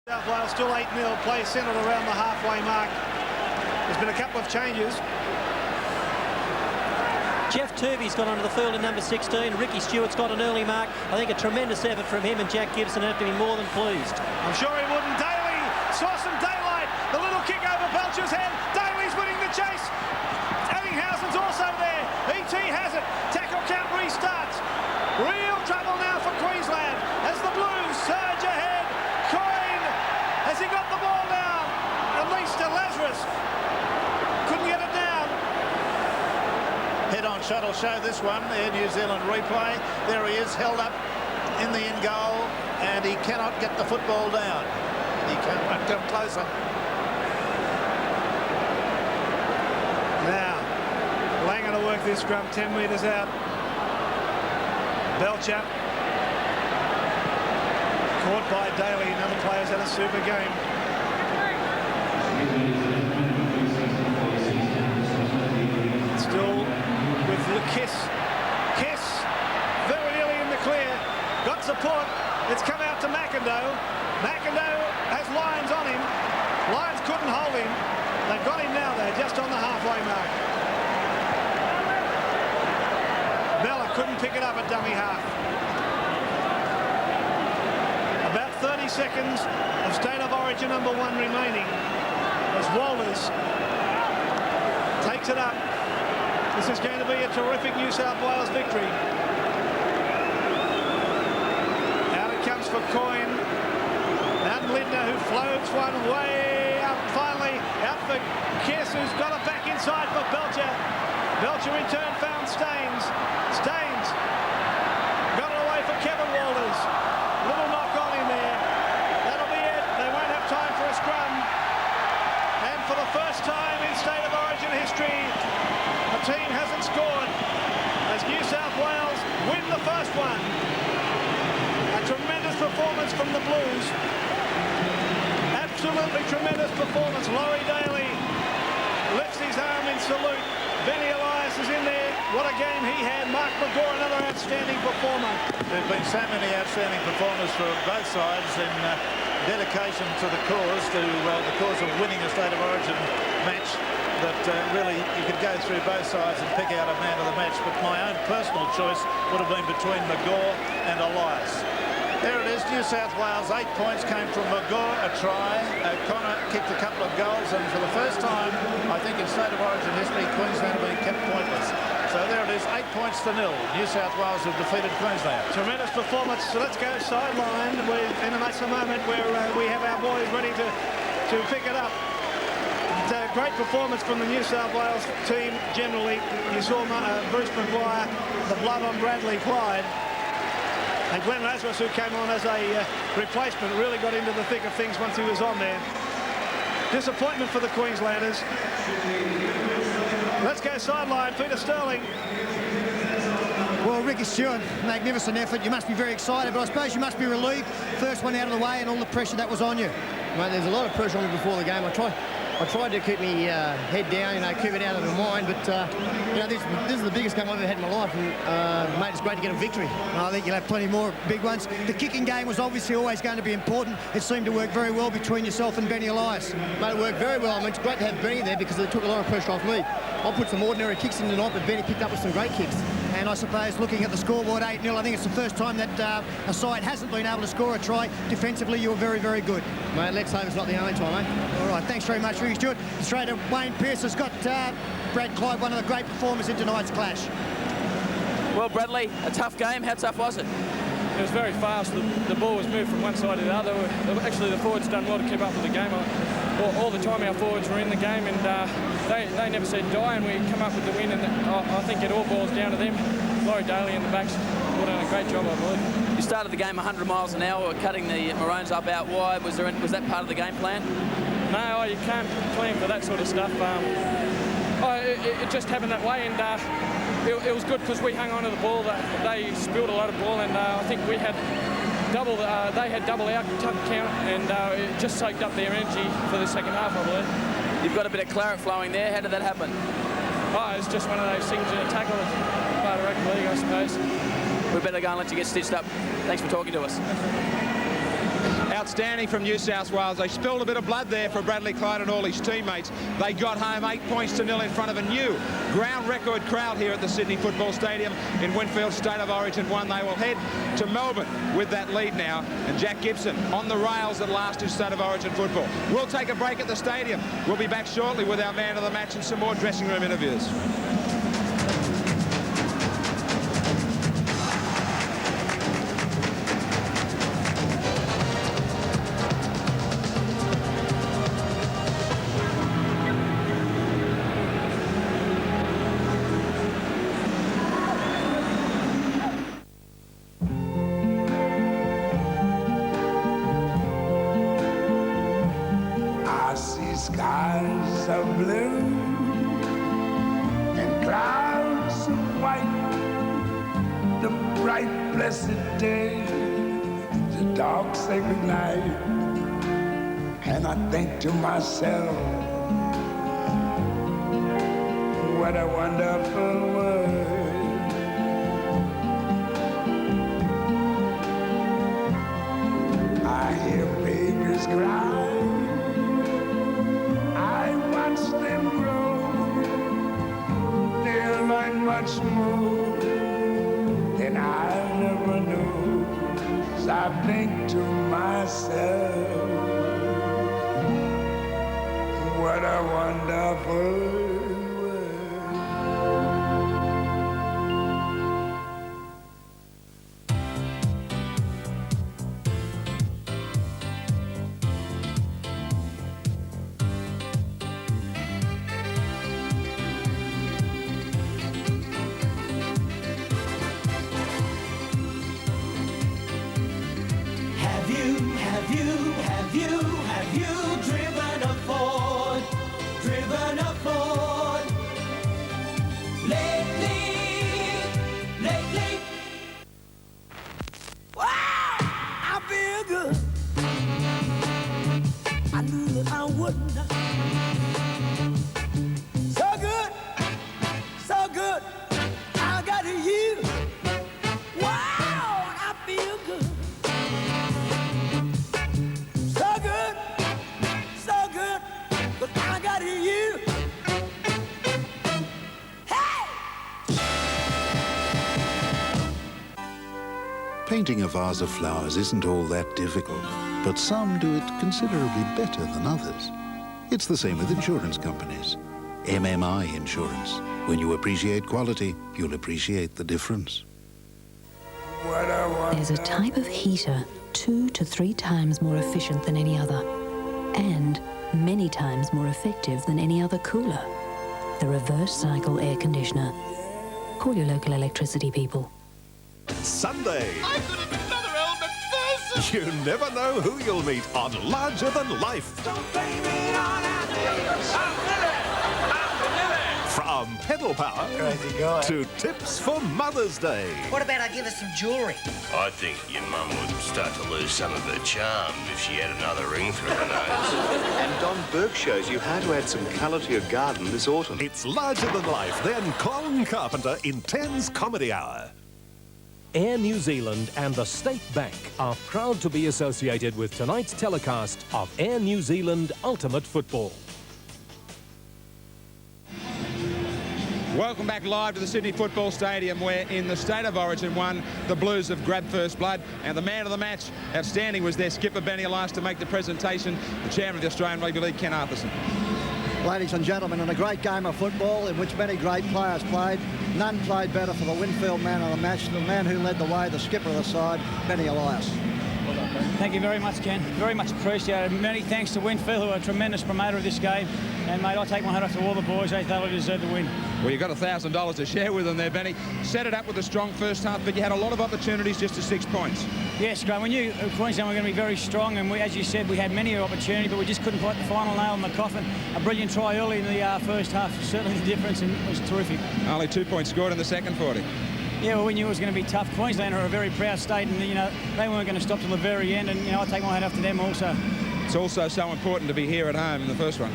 South Wales still 8-0, play centred around the halfway mark. There's been a couple of changes. Jeff Turvey's got onto the field in number 16. Ricky Stewart's got an early mark. I think a tremendous effort from him, and Jack Gibson have to be more than pleased. I'm sure he wouldn't. Daly saw some daylight. The little kick over Belcher's head. Daly's winning the chase. Eddinghausen's also there. ET has it. Tackle count restarts. Real trouble now for Queensland as the Blues surge ahead. Coyne, has he got the ball now? At least to Lazarus. Couldn't get it down. Head-on shuttle show this one. Air New Zealand replay. There he is, held up in the end goal, and he cannot get the football down. He cannot come closer. Now, Langer to work this scrum 10 metres out. Belcher. Caught by Daly. Another player's had a super game. Still with the Kiss. Very nearly in the clear. Got support. It's come out to McIndoe. McIndoe has Lyons on him. Lyons couldn't hold him. They've got him now though, just on the halfway mark. Bella couldn't pick it up at dummy half. About 30 seconds of State of Origin number 1 remaining as Walters takes it up. This is going to be a terrific New South Wales victory. Out it comes for Coyne. And Lindner, who floats one way up, finally out for Kiss, who's got it back inside for Belcher. Belcher in turn found Staines. Staines got it away for Kevin Walters. Little knock on him there. That'll be it. They won't have time for a scrum. And for the first time in State of Origin history, the team hasn't scored as New South Wales win the first one. A tremendous performance from the Blues. Absolutely tremendous performance. Laurie Daly lifts his arm in salute. Benny Elias is in there. What a game he had. Mark McGaw, another outstanding performer. There's been so many outstanding performers for both sides in dedication to the cause of winning a State of Origin match, that really you could go through both sides and pick out a man of the match, but my own personal choice would have been between McGaw and Elias. There it is, New South Wales, 8 points came from McGaw, a try. O'Connor kicked a couple of goals, and for the first time, I think in State of Origin history, Queensland have been kept pointless. So there it is, 8 points to 0. New South Wales have defeated Queensland. Tremendous performance. So let's go sideline in a moment where we have our boys ready to pick it up. It's a great performance from the New South Wales team generally. You saw Bruce Maguire, the blood on Bradley Clyde. And Glenn Lazarus, who came on as a replacement, really got into the thick of things once he was on there. Disappointment for the Queenslanders. Let's go sideline. Peter Sterling. Well, Ricky Stewart, magnificent effort. You must be very excited, but I suppose you must be relieved. First one out of the way and all the pressure that was on you. Mate, there's a lot of pressure on me before the game. I tried to keep me head down, keep it out of my mind, but this is the biggest game I've ever had in my life, and mate, it's great to get a victory. I think you'll have plenty more big ones. The kicking game was obviously always going to be important. It seemed to work very well between yourself and Benny Elias. Mate, it worked very well. I mean, it's great to have Benny there because it took a lot of pressure off me. I put some ordinary kicks in tonight, but Benny picked up with some great kicks. And I suppose looking at the scoreboard 8-0, I think it's the first time that a side hasn't been able to score a try. Defensively, you were very, very good. Mate, let's hope it's not the only time, eh? All right, thanks very much, Ricky Stewart. Straight to Wayne Pearce has got Brad Clyde, one of the great performers in tonight's clash. Well, Bradley, a tough game. How tough was it? It was very fast. The ball was moved from one side to the other. Actually, the forwards done well to keep up with the game. All the time our forwards were in the game, and they never said die, and we come up with the win. And I think it all boils down to them. Laurie Daly and the backs put on a great job, I believe. You started the game 100 miles an hour, cutting the Maroons up out wide. Was that part of the game plan? No, you can't plan for that sort of stuff. It just happened that way, and it was good because we hung on to the ball. They spilled a lot of ball, and I think we had double. They had double our count, and it just soaked up their energy for the second half, I believe. You've got a bit of claret flowing there. How did that happen? Oh, it's just one of those things in a tackle, part of rugby league, I suppose. We better go and let you get stitched up. Thanks for talking to us. Outstanding from New South Wales. They spilled a bit of blood there for Bradley Clyde and all his teammates. They got home 8 points to 0 in front of a new ground record crowd here at the Sydney Football Stadium in Winfield's State of Origin 1. They will head to Melbourne with that lead now. And Jack Gibson on the rails at last in State of Origin football. We'll take a break at the stadium. We'll be back shortly with our man of the match and some more dressing room interviews. Skies of blue and clouds of white, the bright blessed day, the dark sacred night, and I think to myself, what a wonderful world. I hear babies cry, them grow, they'll learn much more than I never knew. So I think to myself, what a wonderful world. Have you driven a Ford? Driven a Ford? Lately. Wow, I feel good. I knew that I wouldn't. So good. I got you. Wow, I feel good. Painting a vase of flowers isn't all that difficult, but some do it considerably better than others. It's the same with insurance companies. MMI Insurance. When you appreciate quality, you'll appreciate the difference. There's a type of heater 2 to 3 times more efficient than any other, and many times more effective than any other cooler. The reverse cycle air conditioner. Call your local electricity people. Sunday. I've got another element first. You never know who you'll meet on Larger Than Life. Don't blame it on From pedal power to tips for Mother's Day. What about I give her some jewellery? I think your mum would start to lose some of her charm if she had another ring through her nose. And Don Burke shows you how to add some colour to your garden this autumn. It's Larger Than Life, then Colin Carpenter in 10's Comedy Hour. Air New Zealand and the State Bank are proud to be associated with tonight's telecast of Air New Zealand Ultimate Football. Welcome back live to the Sydney Football Stadium, where in the State of Origin 1, the Blues have grabbed first blood, and the man of the match, outstanding, was their skipper Benny Elias to make the presentation, the chairman of the Australian Rugby League, Ken Arthurson. Ladies and gentlemen, in a great game of football in which many great players played, none played better for the Winfield man of the match, the man who led the way, the skipper of the side, Benny Elias. Thank you very much, Ken. Very much appreciated. Many thanks to Winfield, who are a tremendous promoter of this game. And, mate, I take my hat off to all the boys. They thoroughly deserve the win. Well, you've got $1,000 to share with them there, Benny. Set it up with a strong first half, but you had a lot of opportunities just to 6 points. Yes, Graham. We knew Queensland were going to be very strong, and we, as you said, we had many opportunities, but we just couldn't put the final nail in the coffin. A brilliant try early in the first half, certainly the difference, and it was terrific. Only 2 points scored in the second 40. Yeah, well, we knew it was going to be tough. Queensland are a very proud state, and, you know, they weren't going to stop till the very end, and, you know, I take my hat off to them also. It's also so important to be here at home in the first one.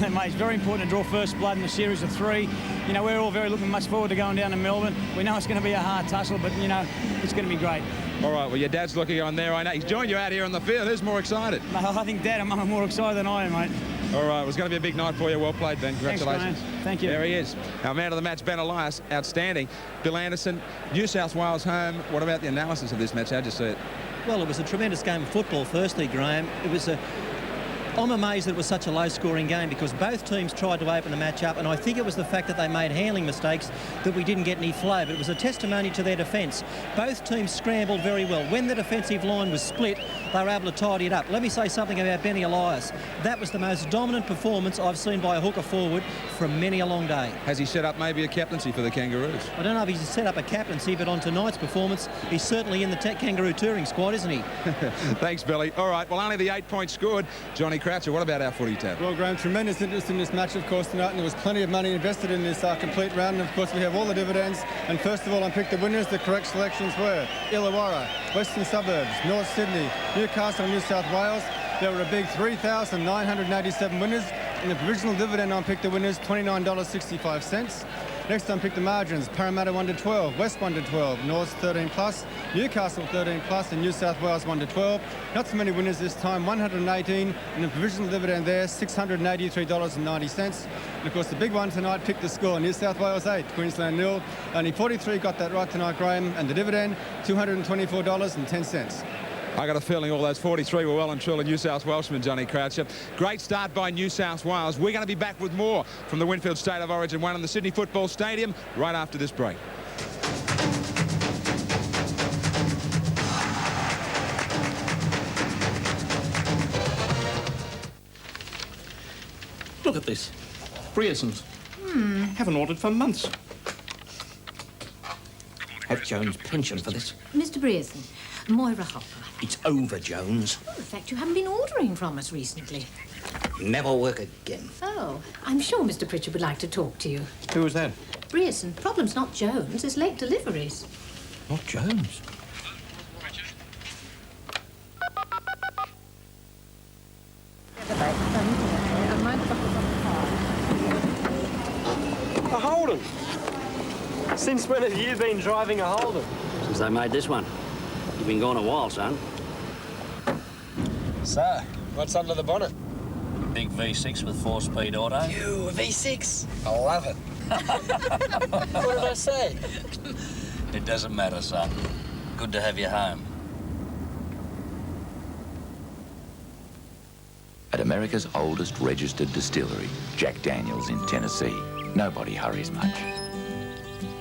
Well, mate, it's very important to draw first blood in a series of 3. you know, we're all very looking much forward to going down to Melbourne. We know it's going to be a hard tussle, but, you know, it's going to be great. All right, well, your dad's looking on there. I know he's joined you out here on the field. Who's more excited? I think Dad and Mum are more excited than I am, mate. All right, it was going to be a big night for you. Well played, Ben. Congratulations. Thanks, Thank you. There he is. Our man of the match, Ben Elias. Outstanding. Bill Anderson, New South Wales home. What about the analysis of this match? How'd you see it? Well, it was a tremendous game of football, firstly, Graham. It was I'm amazed that it was such a low-scoring game because both teams tried to open the match up, and I think it was the fact that they made handling mistakes that we didn't get any flow, but it was a testimony to their defence. Both teams scrambled very well. When the defensive line was split, they were able to tidy it up. Let me say something about Benny Elias. That was the most dominant performance I've seen by a hooker forward for many a long day. Has he set up maybe a captaincy for the Kangaroos? I don't know if he's set up a captaincy, but on tonight's performance, he's certainly in the Kangaroo touring squad, isn't he? Thanks, Billy. All right, well, only the 8 points scored. Johnny Croucher, what about our footy tab? Well, Graham, tremendous interest in this match, of course, tonight, and there was plenty of money invested in this complete round. And, of course, we have all the dividends. And, first of all, I picked the winners. The correct selections were Illawarra, Western Suburbs, North Sydney, Newcastle, New South Wales. There were a big 3,987 winners. In the provisional dividend, I picked the winners, $29.65. Next, I picked the margins. Parramatta 1 to 12, West 1 to 12, North 13 plus, Newcastle 13 plus, and New South Wales 1 to 12. Not so many winners this time, 118. In the provisional dividend there, $683.90. And of course, the big one tonight picked the score. New South Wales 8, Queensland 0. Only 43 got that right tonight, Graham. And the dividend, $224.10. I got a feeling all those 43 were well and truly New South Welshmen, Johnny Croucher. Great start by New South Wales. We're going to be back with more from the Winfield State of Origin 1 in the Sydney Football Stadium right after this break. Look at this. Brierson's. Haven't ordered for months. Have Jones' pension for this. Mr. Brierson, Moira Hopper. It's over, Jones. Oh, in fact, you haven't been ordering from us recently. Never work again. Oh, I'm sure Mr. Pritchard would like to talk to you. Who was that? Brierson, problem's not Jones, it's late deliveries. Not Jones. A Holden. Since when have you been driving a Holden? Since they made this one. You've been gone a while, son. So, what's under the bonnet? Big V6 with 4-speed auto. You, a V6? I love it. What did I say? It doesn't matter, son. Good to have you home. At America's oldest registered distillery, Jack Daniels in Tennessee, nobody hurries much.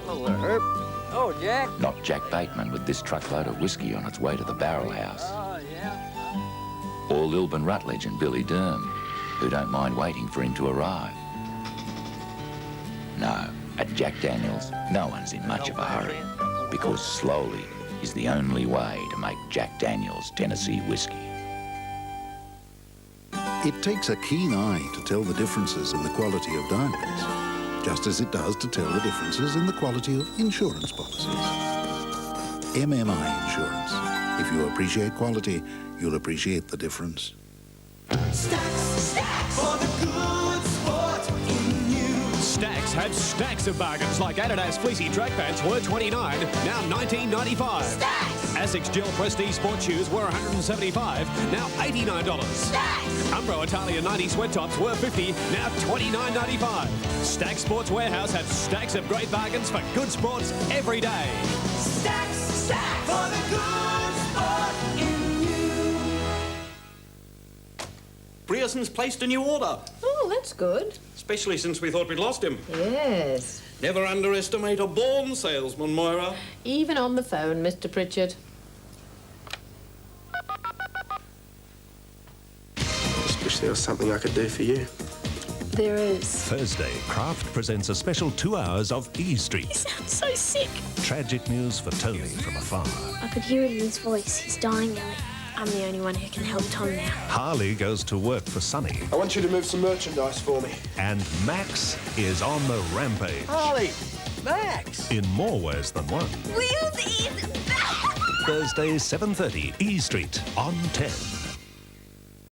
Hello there, Herb. Oh, Jack. Not Jack Bateman with this truckload of whiskey on its way to the barrel house. Oh, yeah. Or Lilburn Rutledge and Billy Durham, who don't mind waiting for him to arrive. No, at Jack Daniels, no one's in much of a hurry, because slowly is the only way to make Jack Daniels Tennessee whiskey. It takes a keen eye to tell the differences in the quality of diamonds, just as it does to tell the differences in the quality of insurance policies. MMI Insurance. If you appreciate quality, you'll appreciate the difference. Stacks for the good sport in you. Stacks had stacks of bargains like Adidas fleecy track pants were $29, now $19.95. Stacks! Asics Gel Prestige sport shoes were $175, now $89. Stacks! Umbro Italia 90 sweat tops were $50, now $29.95. Stacks Sports Warehouse had stacks of great bargains for good sports every day. Stacks for the good sport in you. Brierson's placed a new order. Oh, that's good. Especially since we thought we'd lost him. Yes. Never underestimate a born salesman, Moira. Even on the phone, Mr. Pritchard. Just wish there was something I could do for you. There is. Thursday, Kraft presents a special 2 hours of E Street. He sounds so sick. Tragic news for Tony from afar. I could hear it in his voice. He's dying, Ellie. I'm the only one who can help Tom now. Harley goes to work for Sonny. I want you to move some merchandise for me. And Max is on the rampage. Harley! Max! In more ways than one. Wheels is back! Thursday, 7:30, E Street on 10.